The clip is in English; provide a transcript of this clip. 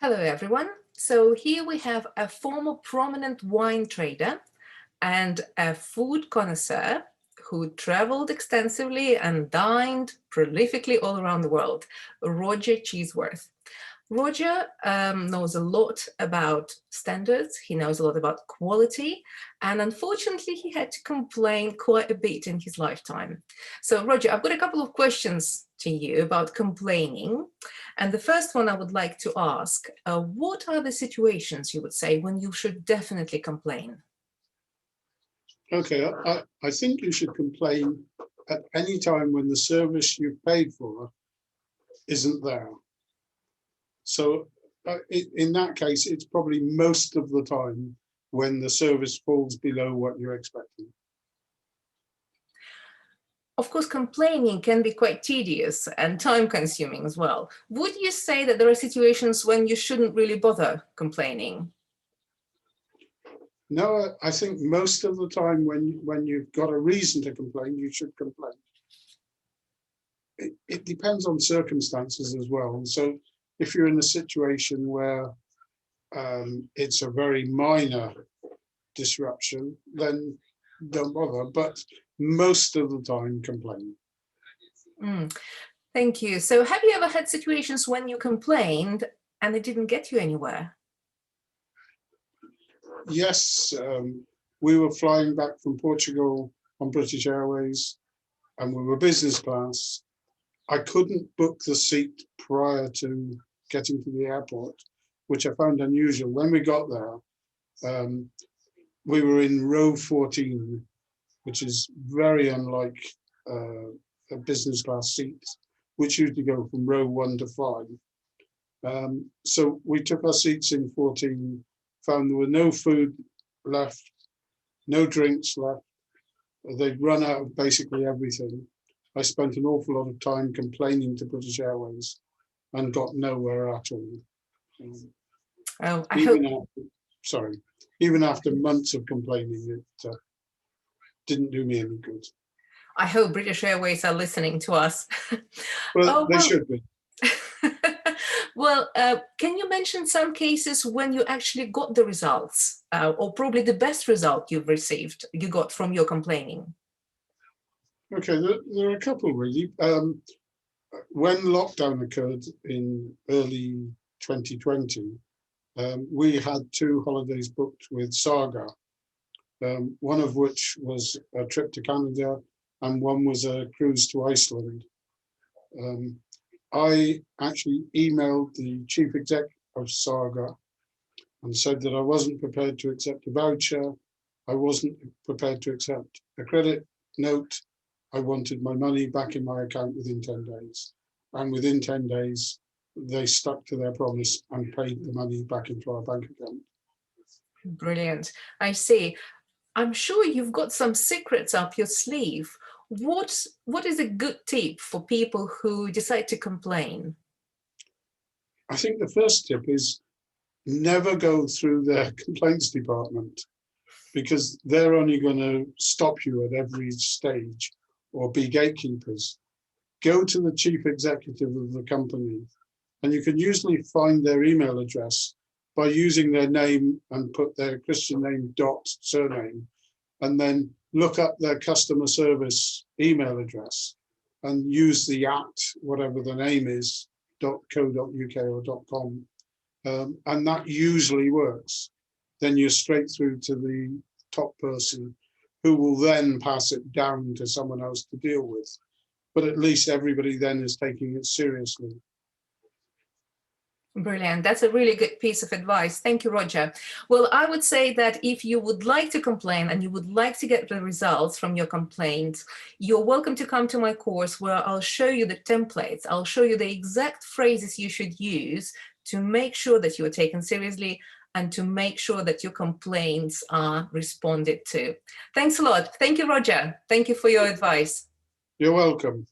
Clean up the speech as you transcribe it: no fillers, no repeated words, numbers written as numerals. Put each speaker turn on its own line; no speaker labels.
Hello, everyone. So here we have a former prominent wine trader and a food connoisseur who traveled extensively and dined prolifically all around the world, Roger Cheeseworth. Roger knows a lot about standards, he knows a lot about quality, and unfortunately he had to complain quite a bit in his lifetime. So Roger, I've got a couple of questions to you about complaining. And the first one I would like to ask, what are the situations you would say when you should definitely complain?
Okay, I think you should complain at any time when the service you've paid for isn't there. So in that case, it's probably most of the time when the service falls below what you're expecting.
Of course, complaining can be quite tedious and time-consuming as well. Would you say that there are situations when you shouldn't really bother complaining?
No, I think most of the time when you've got a reason to complain, you should complain. It depends on circumstances as well. So if you're in a situation where it's a very minor disruption, then don't bother. But most of the time, complain.
Thank you. So have you ever had situations when you complained and it didn't get you anywhere?
Yes, we were flying back from Portugal on British Airways and we were business class. I couldn't book the seat prior to getting to the airport, which I found unusual. When we got there, we were in row 14, which is very unlike a business class seat, which usually go from row 1 to 5. So we took our seats in 14, found there were no food left, no drinks left. They'd run out of basically everything. I spent an awful lot of time complaining to British Airways and got nowhere at all. Even after months of complaining, it didn't do me any good.
I hope British Airways are listening to us.
Well, they should be.
Well, can you mention some cases when you actually got the results, or probably the best result you got from your complaining?
Okay, there are a couple really. When lockdown occurred in early 2020, we had 2 holidays booked with Saga, one of which was a trip to Canada and one was a cruise to Iceland. I actually emailed the chief exec of Saga and said that I wasn't prepared to accept a voucher. I wasn't prepared to accept a credit note. I wanted my money back in my account within 10 days. And within 10 days, they stuck to their promise and paid the money back into our bank account.
Brilliant. I see. I'm sure you've got some secrets up your sleeve. What is a good tip for people who decide to complain?
I think the first tip is never go through their complaints department, because they're only going to stop you at every stage or be gatekeepers. Go to the chief executive of the company, and you can usually find their email address by using their name and put their Christian name dot surname, and then look up their customer service email address and use the @ whatever the name is, .co.uk or .com, and that usually works. Then you're straight through to the top person, who will then pass it down to someone else to deal with. But at least everybody then is taking it seriously.
Brilliant. That's a really good piece of advice. Thank you, Roger. Well, I would say that if you would like to complain and you would like to get the results from your complaints, you're welcome to come to my course where I'll show you the templates. I'll show you the exact phrases you should use to make sure that you are taken seriously and to make sure that your complaints are responded to. Thanks a lot. Thank you, Roger. Thank you for your advice.
You're welcome.